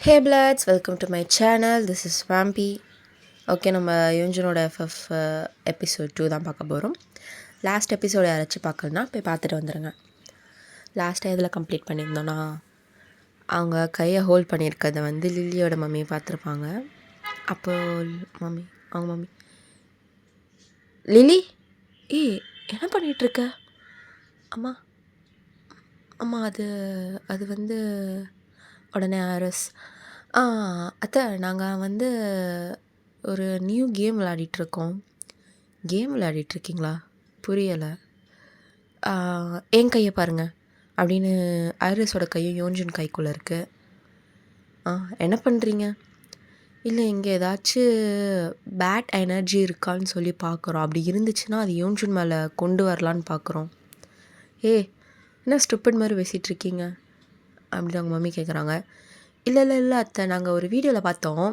ஹே பிளாட்ஸ், welcome to my channel. This is வாம்பி. Okay, நம்ம யூஞ்சனோட எஃப்எஃப் எபிசோட் 2 தான் பார்க்க போகிறோம். லாஸ்ட் எபிசோடு யாராச்சும் பார்க்கலனா போய் பார்த்துட்டு வந்துடுங்க. லாஸ்ட்டாக எதில் கம்ப்ளீட் பண்ணியிருந்தோன்னா, அவங்க கையை ஹோல்ட் பண்ணியிருக்கிறத வந்து லில்லியோட மம்மியை பார்த்துருப்பாங்க. அப்போது அவங்க மம்மி லில்லி, என்ன பண்ணிகிட்ருக்க? அம்மா அம்மா அது வந்து உடனே ஆரஸ், அத்தை நாங்கள் வந்து ஒரு நியூ கேம் விளையாடிட்டுருக்கோம். கேம் விளையாடிட்டுருக்கீங்களா? புரியலை. என் கையை பாருங்கள் அப்படின்னு ஐரஸோட கையும் யோன்ஜன் கைக்குள்ளே இருக்குது. என்ன பண்ணுறீங்க? இல்லை, இங்கே ஏதாச்சும் பேட் எனர்ஜி இருக்கான்னு சொல்லி பார்க்குறோம். அப்படி இருந்துச்சுன்னா அது யோன்ஜன் மேலே கொண்டு வரலான்னு பார்க்குறோம். என்ன ஸ்டூப்பிட் மாதிரி பேசிகிட்ருக்கீங்க அப்படின்னு அவங்க மம்மி கேட்குறாங்க. இல்லை அத்தை, நாங்கள் ஒரு வீடியோவில் பார்த்தோம்.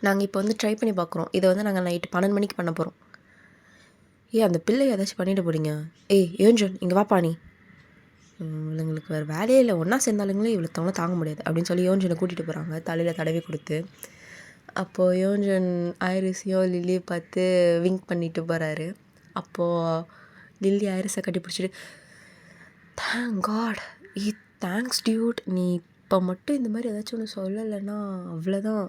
நாங்கள் இப்போ வந்து ட்ரை பண்ணி பார்க்குறோம். இதை வந்து நாங்கள் நைட்டு 12 மணிக்கு பண்ண போகிறோம். அந்த பிள்ளை ஏதாச்சும் பண்ணிட்டு போறீங்க? யோன்ஜன் இங்கே வாப்பா நீ. இவங்களுக்கு வேறு வேலையே இல்லை, ஒன்றா சேர்ந்தாலுங்களே இவ்வளோ தாங்க முடியாது அப்படின்னு சொல்லி யோன்ஜனை கூட்டிகிட்டு போகிறாங்க, தலையில் தடவி கொடுத்து. அப்போது யோன்ஜன் ஐரிஸையும் லில்லியை பார்த்து விங்க் பண்ணிட்டு போகிறாரு. அப்போது லில்லி ஐரிஸை கட்டி பிடிச்சிட்டு, தேங்க் காட், தேங்க்ஸ் டியூட், நீ இப்போ மட்டும் இந்த மாதிரி ஏதாச்சும் ஒன்று சொல்லலைன்னா அவ்வளோதான்,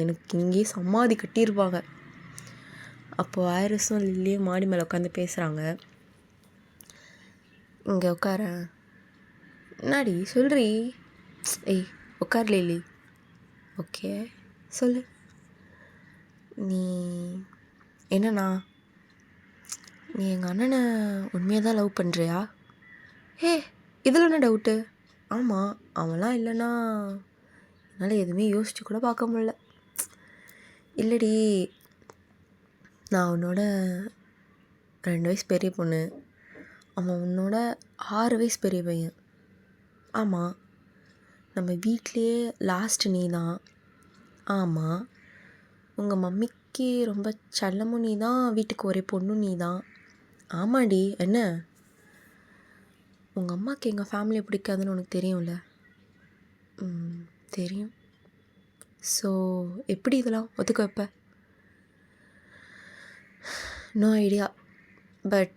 எனக்கு இங்கேயே சமாதி கட்டியிருப்பாங்க. அப்போது ஐரிஸும் லில்லியும் மாடி மேலே உட்காந்து பேசுகிறாங்க. இங்கே உட்கார, என்னாடி சொல்கிறீ? உட்கார் லில்லி. ஓகே சொல்லு. நீ என்னண்ணா, நீ எங்கள் அண்ணனை உண்மையாக தான் லவ் பண்ணுறியா? இதில் என்ன டவுட்டு? ஆமாம், அவன்லாம் இல்லைன்னா என்னால் எதுவுமே யோசிச்சு கூட பார்க்க முடில. இல்லடி, நான் உன்னோட 2 வயசு பெரிய பொண்ணு, அவன் உன்னோட 6 வயசு பெரிய பையன். ஆமாம், நம்ம வீட்லேயே லாஸ்ட்டு நீ தான். ஆமாம், உங்கள் மம்மிக்கு ரொம்ப செல்லமும் நீ தான், வீட்டுக்கு ஒரே பொண்ணும் நீ தான். ஆமாடி, என்ன? உங்கள் அம்மாவுக்கு எங்கள் ஃபேமிலியை பிடிக்காதுன்னு உனக்கு தெரியும்ல? தெரியும். ஸோ எப்படி இதெல்லாம் ஒத்துக்க வைப்ப? No idea. பட்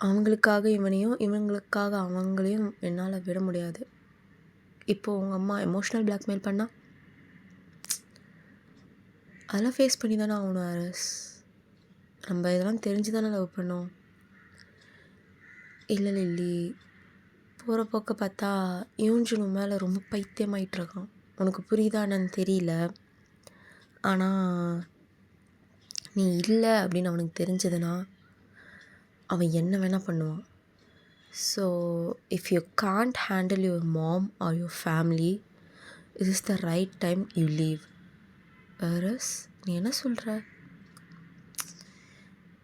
அவங்களுக்காக இவனையும் இவங்களுக்காக அவங்களையும் என்னால் விட முடியாது. இப்போது உங்கள் அம்மா எமோஷ்னல் பிளாக்மெயில் பண்ணால் அதெல்லாம் ஃபேஸ் பண்ணி தானே ஆகணும் ஆரஸ். நம்ம இதெல்லாம் தெரிஞ்சு தானே லவ் பண்ணோம். இல்லை லில்லி, போகிற போக்க பார்த்தா யூன்ஜனு மேலே ரொம்ப பைத்தியமாயிட்ருக்கான். உனக்கு புரியுதான்னு தெரியல. ஆனால் நீ இல்லை அப்படின்னு அவனுக்கு தெரிஞ்சதுன்னா அவன் என்ன வேணால் பண்ணுவான். So if you can't handle your mom or your family, it is the right time you leave. Whereas, நீ என்ன சொல்கிற?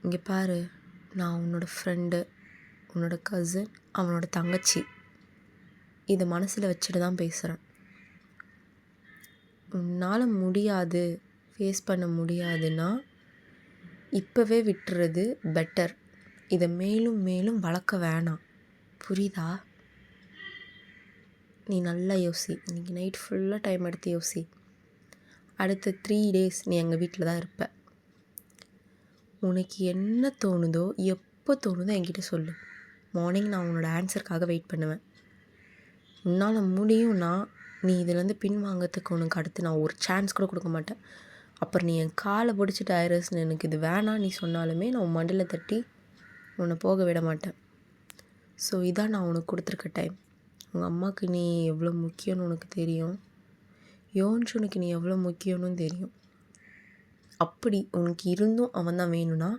இங்கே பாரு, நான் உன்னோட ஃப்ரெண்டு, உன்னோட கசின், அவனோட தங்கச்சி, இதை மனசில் வச்சுட்டு தான் பேசுகிறேன். உன்னால் முடியாது, ஃபேஸ் பண்ண முடியாதுன்னா இப்போவே விட்டுறது பெட்டர். இதை மேலும் மேலும் வளர்க்க வேணாம், புரியுதா? நீ நல்லா யோசி. இன்றைக்கி நைட் ஃபுல்லாக டைம் எடுத்து யோசி. அடுத்த 3 days நீ எங்கள் வீட்டில் தான் இருப்ப. உனக்கு என்ன தோணுதோ, எப்போ தோணுதோ என்கிட்ட சொல்லு. மார்னிங் நான் உன்னோட ஆன்சருக்காக வெயிட் பண்ணுவேன். உன்னால் முடியும்னா நீ இதுலேருந்து பின்வாங்கிறதுக்கு உனக்கு அடுத்து நான் ஒரு சான்ஸ் கூட கொடுக்க மாட்டேன். அப்புறம் நீ என் காலை பிடிச்சிட்டு ஐரஸ்ன்னு எனக்கு இது வேணாம் நீ சொன்னாலுமே நான் உன் மண்டியில் தட்டி உன்னை போக விட மாட்டேன். ஸோ இதான் நான் உனக்கு கொடுத்துருக்க டைம். உங்கள் அம்மாவுக்கு நீ எவ்வளோ முக்கியம்னு உனக்கு தெரியும். யோன்ஜனுக்கு நீ எவ்வளோ முக்கியம்னு தெரியும். அப்படி உனக்கு இருந்தும் அவன் தான் வேணும்னா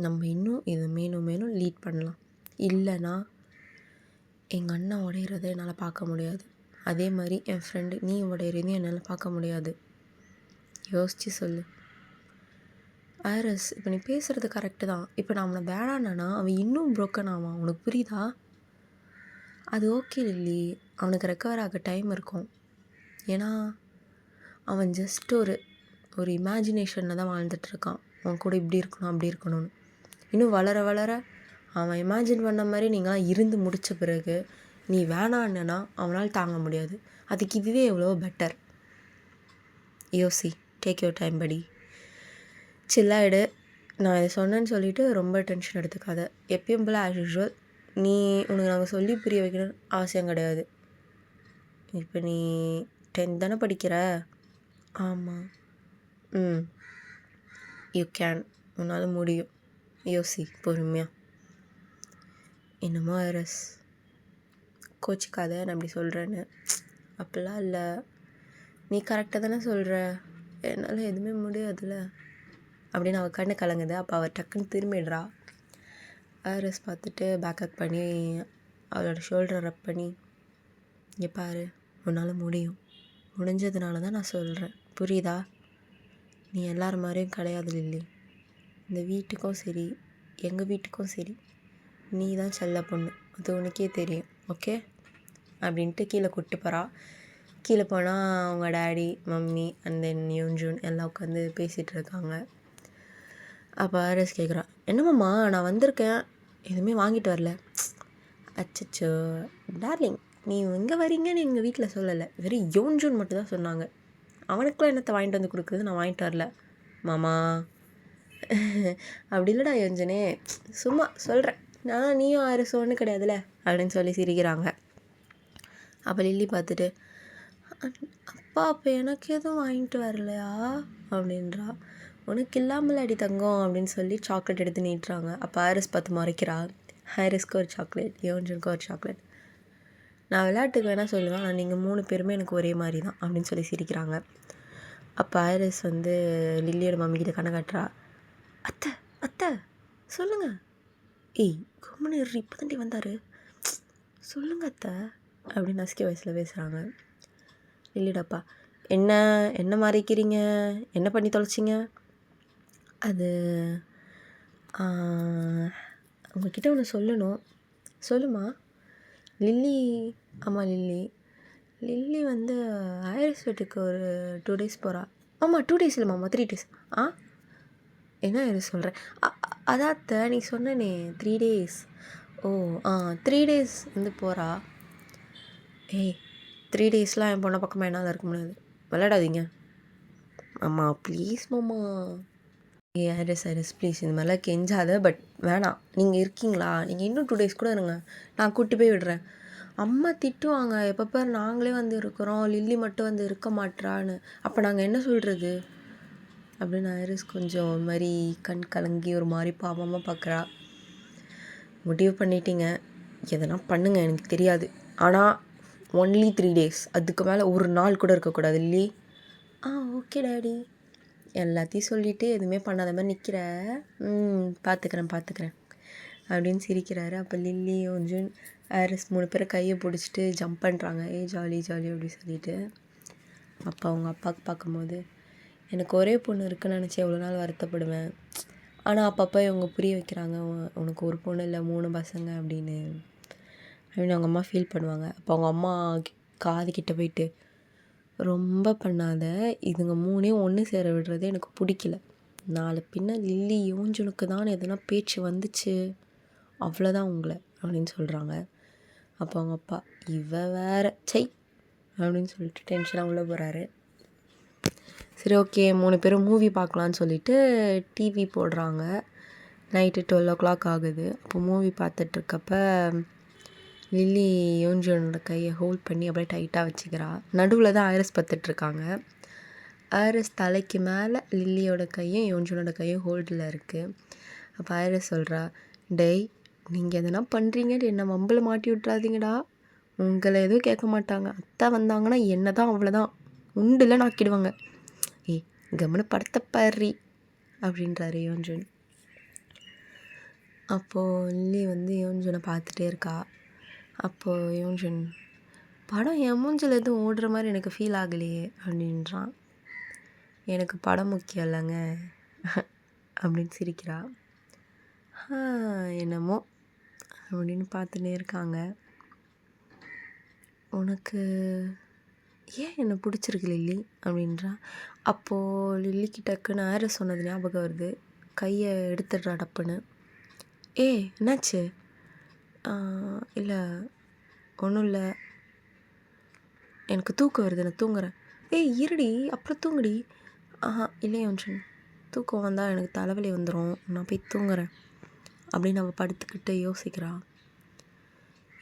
நம்ம இன்னும் இதை மேலும் லீட் பண்ணலாம். இல்லைனா எங்கள் அண்ணன் உடையிறதை என்னால் பார்க்க முடியாது. அதே மாதிரி என் ஃப்ரெண்டு நீ உடையிறதையும் என்னால் பார்க்க முடியாது. யோசித்து சொல்லு. ஐரஸ், இப்போ நீ பேசுகிறது கரெக்டு தான். இப்போ நான் அவனை வேணான்னா அவன் இன்னும் ப்ரோக்கன் ஆவான். உனக்கு புரியுதா? அது ஓகே லில்லி, அவனுக்கு ரெக்கவர் ஆக டைம் இருக்கும். ஏன்னா அவன் ஜஸ்ட் ஒரு இமேஜினேஷனில் தான் வாழ்ந்துட்டுருக்கான். அவன் கூட இப்படி இருக்கணும் அப்படி இருக்கணும்னு. இன்னும் வளர வளர அவன் இமேஜின் பண்ண மாதிரி நீங்களாம் இருந்து முடித்த பிறகு நீ வேணான்னா அவனால் தாங்க முடியாது. அதுக்கு இதுவே எவ்வளோ பெட்டர். யோசி, டேக் யுவர் டைம் படி, சில்லாயிடு. நான் இதை சொன்னேன்னு சொல்லிவிட்டு ரொம்ப டென்ஷன் எடுத்துக்காத. எப்பயும் போல் ஆஸ் யூஷுவல் உனக்கு நாங்கள் சொல்லி புரிய வைக்கணும்னு அவசியம் கிடையாது. இப்போ நீ 10th தானே படிக்கிற? ஆமாம். யூ கேன், உன்னால் முடியும். யோசி பொறுமையாக. என்னமோ ஐரஸ், கோச்சிக்காத நான் அப்படி சொல்கிறேன்னு. அப்படிலாம் இல்லை, நீ கரெக்டாக தானே சொல்கிற, என்னால் எதுவுமே முடியாதுல்ல அப்படின்னு அவள் கண்ணு கலங்குது. அப்போ அவள் டக்குன்னு திரும்பிடுறா. ஐரஸ் பார்த்துட்டு பேக்கப் பண்ணி அவளோட ஷோல்டரை ரப் பண்ணி, இங்கே பாரு, உன்னால் முடியும், முடிஞ்சதுனால தான் நான் சொல்கிறேன், புரியுதா? நீ எல்லார் மாதிரியும் கிடையாது லில்லி. இந்த வீட்டுக்கும் சரி, எங்கள் வீட்டுக்கும் சரி, நீ தான் செல்ல பொண்ணு, அது உனக்கே தெரியும், ஓகே அப்படின்ட்டு கீழே கூப்பிட்டு போகிறா. கீழே போனால் அவங்க டேடி, மம்மி அண்ட் தென் யூன்ஜூன் எல்லாம் உட்காந்து பேசிகிட்டு இருக்காங்க. அப்போ ஐரஸ் கேட்குறான், என்னம்மா நான் வந்திருக்கேன், எதுவுமே வாங்கிட்டு வரல. அச்சச்சோ டார்லிங், நீ எங்கே வரீங்கன்னு எங்கள் வீட்டில் சொல்லலை, வெறும் யூன்ஜூன் மட்டும் தான் சொன்னாங்க. அவனுக்குலாம் என்னத்தை வாங்கிட்டு வந்து கொடுக்குறது, நான் வாங்கிட்டு வரல மாமா. அப்படி இல்லைடா யோஞ்சனே, சும்மா சொல்கிறேன், ஆனால் நீயும் ஐரஸ் ஒன்றும் கிடையாதுல்ல அப்படின்னு சொல்லி சிரிக்கிறாங்க. அப்போ லில்லி பார்த்துட்டு, அப்பா அப்போ எனக்கு எதுவும் வாங்கிட்டு வரலையா அப்படின்றா. உனக்கு இல்லாமல் அடி தங்கம் அப்படின்னு சொல்லி சாக்லேட் எடுத்து நீட்டுறாங்க. அப்போ ஐரஸ் பார்த்து முறைக்கிறா. ஐரஸ்க்கு ஒரு சாக்லேட், யோன்ஜனுக்கு ஒரு சாக்லேட். நான் விளையாட்டுக்கு வேணால் சொல்லுவேன், ஆனால் நீங்கள் 3 பேருமே எனக்கு ஒரே மாதிரி தான் அப்படின்னு சொல்லி சிரிக்கிறாங்க. அப்போ ஐரஸ் வந்து லில்லியோட மம்மிக்கிட்ட கண்ணை காட்டுறா. அத்தை அத்தை சொல்லுங்கள். ஏய் கம்முன்னு இப்போ தாண்டி வந்தார், சொல்லுங்க அத்தை அப்படின்னு நசிக்க வயசில் பேசுகிறாங்க. லில்லியோடப்பா, என்ன என்ன மாறிக்கிறீங்க, என்ன பண்ணி தொலைச்சிங்க? அது உங்ககிட்ட ஒன்று சொல்லணும். சொல்லுமா? லில்லி, ஆமாம் லில்லி வந்து ஐரஸ் வீட்டுக்கு ஒரு 2 days போகிறா. ஆமாம் 2 days இல்லைம்மா 3 days. என்ன ஐரஸ் சொல்கிறேன்? அதாத்த நீ சொன்னனே 3 days. ஓ 3 days வந்து போகிறா. ஏய் 3 daysலாம் என் பொண்ணை பக்கமாக என்னால் இருக்க முடியாது, விளையாடாதீங்க. ஆமா ப்ளீஸ் மாமா. ஐரஸ் ப்ளீஸ் இந்த மாதிரிலாம் கெஞ்சாத. பட் வேணாம், நீங்கள் இருக்கீங்களா, நீங்கள் இன்னும் 2 days கூட இருங்க, நான் கூட்டி போய் விடுறேன். அம்மா திட்டுவாங்க, எப்போ நாங்களே வந்து இருக்கிறோம், லில்லி மட்டும் வந்து இருக்க மாட்றான்னு, அப்போ நாங்கள் என்ன சொல்கிறது அப்படின்னு ஐரஸ் கொஞ்சம் ஒரு மாதிரி கண் கலங்கி ஒரு மாதிரி பாவமாக பார்க்குறா. முடிவு பண்ணிட்டீங்க, எதனா பண்ணுங்கள் எனக்கு தெரியாது, ஆனால் ஒன்லி 3 days, அதுக்கு மேலே ஒரு நாள் கூட இருக்கக்கூடாது இல்லி. Okay daddy. எல்லாத்தையும் சொல்லிவிட்டு எதுவுமே பண்ணாத மாதிரி நிற்கிற. பார்த்துக்கிறேன் அப்படின்னு சிரிக்கிறாரு. அப்போ லில்லி யோன்ஜூன் ஐரஸ் 3 பேரை கையை பிடிச்சிட்டு ஜம்ப் பண்ணுறாங்க. ஜாலி அப்படின்னு சொல்லிட்டு. அப்போ அவங்க அப்பாவுக்கு பார்க்கும்போது, எனக்கு ஒரே பொண்ணு இருக்குன்னு நினச்சி எவ்வளோ நாள் வருத்தப்படுவேன், ஆனால் அப்பப்போ இவங்க புரிய வைக்கிறாங்க, உனக்கு ஒரு பொண்ணு இல்லை 3 பசங்க அப்படின்னு அவங்க அம்மா ஃபீல் பண்ணுவாங்க. அப்போ அவங்க அம்மா காது கிட்ட போயிட்டு, ரொம்ப பண்ணாத, இதுங்க 3 ஒன்று சேர விடுறது எனக்கு பிடிக்கல, நாளை பின்ன லில்லி யோன்ஜனுக்கு தான் எதனா பேச்சு வந்துச்சு அவ்வளோதான் உங்களை அப்படின்னு சொல்கிறாங்க. அப்போ அவங்க அப்பா, இவ வேற சை அப்படின்னு சொல்லிட்டு டென்ஷனாக உள்ளே போகிறாரு. சரி ஓகே 3 பேரும் மூவி பார்க்கலான்னு சொல்லிட்டு டிவி போடுறாங்க. நைட்டு 12 o'clock ஆகுது. அப்போ மூவி பார்த்துட்ருக்கப்ப லில்லி யோன்ஜனோட கையை ஹோல்ட் பண்ணி அப்படியே டைட்டாக வச்சுக்கிறா. நடுவில் தான் ஐரஸ் பார்த்துட்ருக்காங்க. ஐரஸ் தலைக்கு மேலே லில்லியோட கையும் யோன்ஜனோட கையும் ஹோல்டில் இருக்குது. அப்போ ஐரஸ் சொல்கிறா, டேய் நீங்கள் எதனா பண்ணுறீங்கன்னு என்னை வம்பில் மாட்டி விட்றாதீங்கடா, உங்களை எதுவும் கேட்க மாட்டாங்க, அத்தை வந்தாங்கன்னா என்ன தான் அவ்வளோதான் உண்டுல நாக்கிடுவாங்க, ஏய் கம்முன்னு படத்தை பாரு அப்படின்றாரு யோன்ஜன். அப்போது லில்லி வந்து யோன்ஜனை பார்த்துட்டே இருக்கா. அப்போது யோன்ஜன், படம் என் மூஞ்சில் எதுவும் ஓடுற மாதிரி எனக்கு ஃபீல் ஆகலையே அப்படின்றான். எனக்கு படம் முக்கியம் இல்லைங்க அப்படின்னு சிரிக்கிறா. என்னமோ அப்படின்னு பார்த்துட்டே இருக்காங்க. உனக்கு ஏன் என்னை பிடிச்சிருக்கு லில்லி அப்படின்றா. அப்போது லில்லிக்கு டக்குன்னு ஐரஸ் சொன்னது ஞாபகம் வருது. கையை எடுத்துடுறா டப்புன்னு. என்னாச்சு? இல்லை ஒன்றும் இல்லை, எனக்கு தூக்கம் வருது, நான் தூங்குறேன். ஏய் இருடி, அப்புறம் தூங்குடி. ஆஹா இல்லை யோன்ஜுன், தூக்கம் வந்தால் எனக்கு தலைவலி வந்துடும், நான் போய் தூங்குறேன் அப்படின்னு அவள் படுத்துக்கிட்டு யோசிக்கிறா.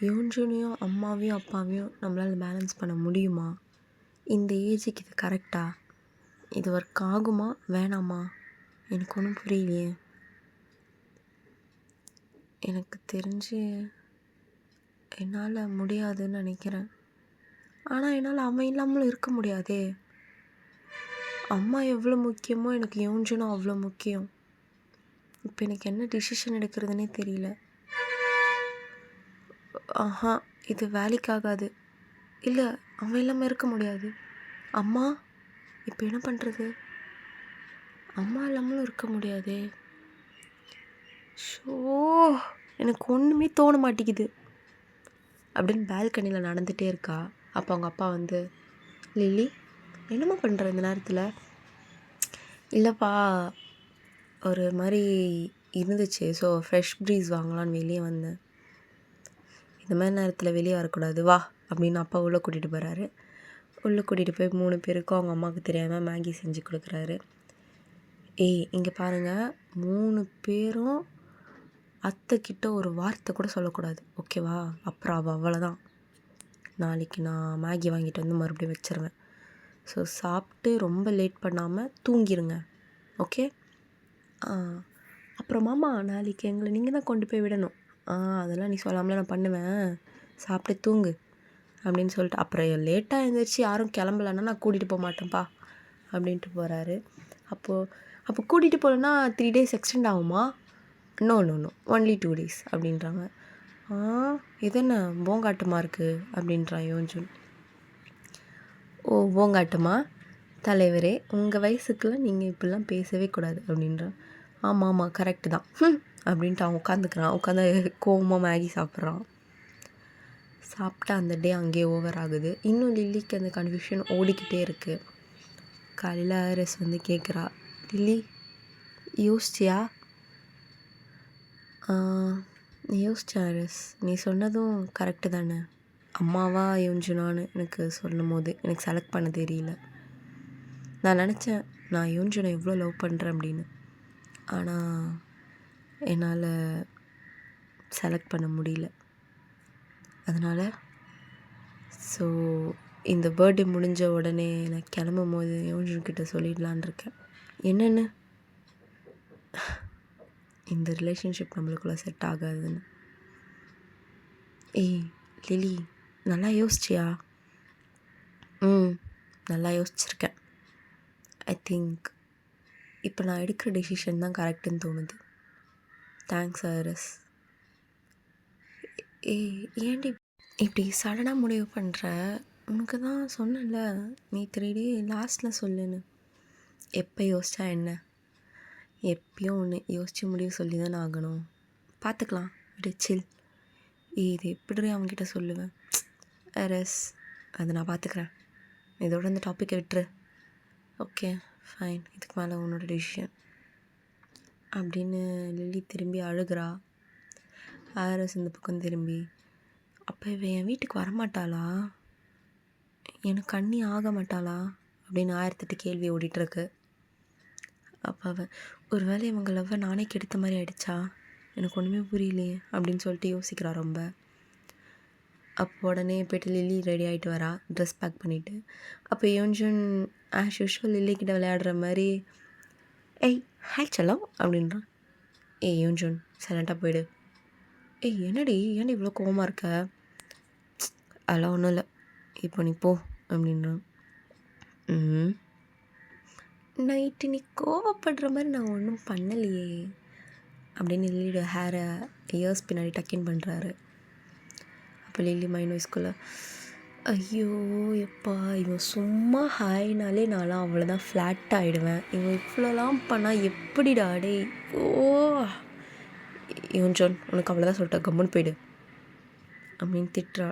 யோன்ஜுனையும் அம்மாவையும் அப்பாவையும் நம்மளால் பேலன்ஸ் பண்ண முடியுமா? இந்த ஏஜுக்கு இது கரெக்டா? இது ஒர்க் ஆகுமா வேணாமா? எனக்கு ஒன்றும் புரியலையே. எனக்கு தெரிஞ்சு என்னால் முடியாதுன்னு நினைக்கிறேன். ஆனால் என்னால் அவன் இல்லாமலும் இருக்க முடியாதே. அம்மா எவ்வளோ முக்கியமோ எனக்கு யோன்ஜுனும் அவ்வளோ முக்கியம். இப்போ எனக்கு என்ன டிசிஷன் எடுக்கிறதுனே தெரியல. ஆஹா, இது வேலைக்காகாது. இல்லை, அவன் இல்லாமல் இருக்க முடியாது. அம்மா, இப்போ என்ன பண்ணுறது? அம்மா இல்லாமலும் இருக்க முடியாதே. ஷோ, எனக்கு ஒன்றுமே தோண மாட்டேங்குது அப்படின்னு பால்கனியில் நடந்துகிட்டே இருக்கா. அப்போ அவங்க அப்பா வந்து, லில்லி என்னம்மா பண்ணுற இந்த நேரத்தில்? இல்லைப்பா, ஒரு மாதிரி இருந்துச்சு, ஸோ ஃப்ரெஷ் ப்ரீஸ் வாங்கலான்னு வெளியே வந்தேன். இந்த மாதிரி நேரத்தில் வெளியே வரக்கூடாது, வா அப்படின்னு அப்பா உள்ளே கூட்டிகிட்டு போகிறாரு. உள்ளே கூட்டிகிட்டு போய் 3 பேருக்கும் அவங்க அம்மாவுக்கு தெரியாமல் மேகி செஞ்சு கொடுக்குறாரு. ஏய் இங்கே பாருங்கள், 3 பேரும் அத்தைக்கிட்ட ஒரு வார்த்தை கூட சொல்லக்கூடாது, ஓகேவா? அப்புறம் அவ்வளோதான், நாளைக்கு நான் மேகி வாங்கிட்டு வந்து மறுபடியும் வச்சிருவேன். ஸோ சாப்பிட்டு ரொம்ப லேட் பண்ணாமல் தூங்கிடுங்க, ஓகே? அப்புறம் மாமா, நாளைக்கு எங்களை நீங்கள் தான் கொண்டு போய் விடணும். அதெல்லாம் நீ சொல்லாமலே நான் பண்ணுவேன், சாப்பிட்டு தூங்கு அப்படின்னு சொல்லிட்டு, அப்புறம் லேட்டாக எழுந்திரிச்சு யாரும் கிளம்பலன்னா நான் கூட்டிகிட்டு போக மாட்டேன்ப்பா அப்படின்ட்டு போகிறாரு. அப்போ கூட்டிகிட்டு போகலன்னா 3 days எக்ஸ்டெண்ட் ஆகுமா? No no no, only 2 days அப்படின்றாங்க. இது என்ன போங்காட்டமா இருக்குது அப்படின்றான் யோன்ஜுன். ஓ போங்காட்டமா? தலைவரே, உங்கள் வயசுக்கெல்லாம் நீங்கள் இப்படிலாம் பேசவே கூடாது அப்படின்றான். ஆமாம் ஆமாம், கரெக்டு தான் அப்படின்ட்டு அவன் உட்காந்துக்கிறான். உட்காந்து கோவமாக மேகி சாப்பிட்றான். சாப்பிட்டா அந்த டே அங்கேயே ஓவர் ஆகுது. இன்னும் லில்லிக்கு அந்த கன்ஃபியூஷன் ஓடிக்கிட்டே இருக்குது. காலையில் ஆர்எஸ் வந்து கேட்குறா, லில்லி யோசிச்சியா? நீ யோசிச்சேன் ஆர்எஸ், நீ சொன்னதும் கரெக்டு தானே. அம்மாவா யோன்ஜுனான்னு எனக்கு சொல்லும் போது எனக்கு செலக்ட் பண்ண தெரியல. நான் நினச்சேன் நான் யோன்ஜுனை எவ்வளோ லவ் பண்ணுறேன் அப்படின்னு, ஆனால் என்னால் செலக்ட் பண்ண முடியல. அதனால் ஸோ இந்த பர்த்டே முடிஞ்ச உடனே நான் கிளம்பும் போது யோன்ஜுன்கிட்ட சொல்லிடலான் இருக்கேன். என்னென்னு? இந்த ரிலேஷன்ஷிப் நம்மளுக்குள்ளே செட் ஆகாதுன்னு. ஏய் லிலி, நல்லா யோசிச்சியா? நல்லா யோசிச்சிருக்கேன். ஐ திங்க் இப்போ நான் எடுக்கிற டெசிஷன் தான் கரெக்டுன்னு தோணுது. Thanks RS. ஏன்டி இப்படி சடனாக முடிவு பண்ணுற? உனக்கு தான் சொன்னல நீ 3 day லாஸ்ட்டில் சொல்லுன்னு. எப்போ யோசிச்சா என்ன? எப்பயும் ஒன்று யோசித்து முடிவு சொல்லி தானே ஆகணும். பார்த்துக்கலாம், விடு, சில். இது எப்படி அவங்ககிட்ட சொல்லுவேன்? ஆர்எஸ், அதை நான் பார்த்துக்கிறேன், இதோட இந்த டாப்பிக்கை விட்டுரு. ஓகே ஃபைன், இதுக்கு மேலே உன்னோட டிசிஷன் அப்படின்னு லில்லி திரும்பி அழுகிறா. ஆர்எஸ் இந்த பக்கம் திரும்பி, அப்போ இவன் என் வீட்டுக்கு வரமாட்டாளா? எனக்கு கண்ணி ஆக மாட்டாளா அப்படின்னு 1008 கேள்வி ஓடிட்டுருக்கு. அப்போ அவன், ஒரு வேளை இவங்க லவ்வை நானே கெடுத்த மாதிரி ஆயிடுச்சா? எனக்கு ஒன்றுமே புரியலையே அப்படின்னு சொல்லிட்டு யோசிக்கிறா ரொம்ப. அப்போ உடனே போய்ட்டு லில்லி ரெடி ஆகிட்டு வரா, ட்ரெஸ் பேக் பண்ணிவிட்டு. அப்போ யோன்ஜுன் ஆஸ் யூஷுவல் லில்லிக்கிட்ட விளையாடுற மாதிரி, ஏய் ஹாய் செல்லம் அப்படின்றான். ஏய் யோன்ஜுன் சைலண்ட்டாக போயிடு. ஏய் என்னடி, ஏன்டி இவ்வளோ கோவமாக இருக்க? அதெல்லாம் ஒன்றும் இல்லை, இப்போ நீ போ அப்படின்றான். நைட்டு நீ கோவப்படுற மாதிரி நான் ஒன்றும் பண்ணலையே அப்படின்னு லில்லியோட ஹேரை இயர்ஸ் பின்னாடி டக்கின் பண்ணுறாரு. அப்போ லில்லி மைண்ட் வாய்ஸ்குள்ளே, ஐயோ எப்பா, இவன் சும்மா ஹாய்னாலே நான்லாம் அவ்வளோதான் ஃப்ளாட் ஆகிடுவேன், இவன் இவ்வளோலாம் பண்ணால் எப்படிடா டே? ஓ யோன்ஜுன், உனக்கு அவ்வளோதான் சொல்லிட்டேன், கம்முன்னு போயிடு அப்படின்னு திட்டுறா.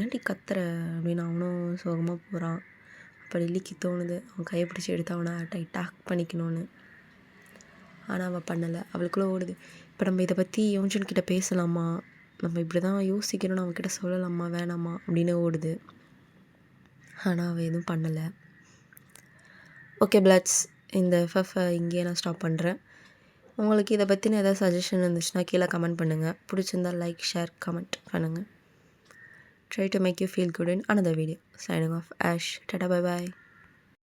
ஏன்டி கத்துற அப்படின்னு அவனும் சோகமாக போகிறான். அப்போ லில்லிக்கு தோணுது அவன் கையை பிடிச்சி எடுத்து அவனை டைட்டாக பண்ணிக்கணும்னு. ஆனால் அவள் பண்ணலை. அவளுக்குள்ளே ஓடுது, இப்போ நம்ம இதை பற்றி யோன்ஜுன்கிட்ட பேசலாமா, நம்ம இப்படி தான் யோசிக்கிறோன்னு அவன்கிட்ட சொல்லலாமா வேணாமா அப்படின்னு ஓடுது. ஆனா அவ எதுவும் பண்ணல. ஓகே பிளட்ஸ், இந்த எஃப்எஃப்பை இங்கேயே நான் ஸ்டாப் பண்ணுறேன். உங்களுக்கு இதை பற்றின ஏதாவது சஜஷன் இருந்துச்சுன்னா கீழே கமெண்ட் பண்ணுங்கள். பிடிச்சிருந்தா லைக், ஷேர், கமெண்ட் பண்ணுங்கள். Try to make you feel good in another video. Signing off, Ash. Tata, bye bye.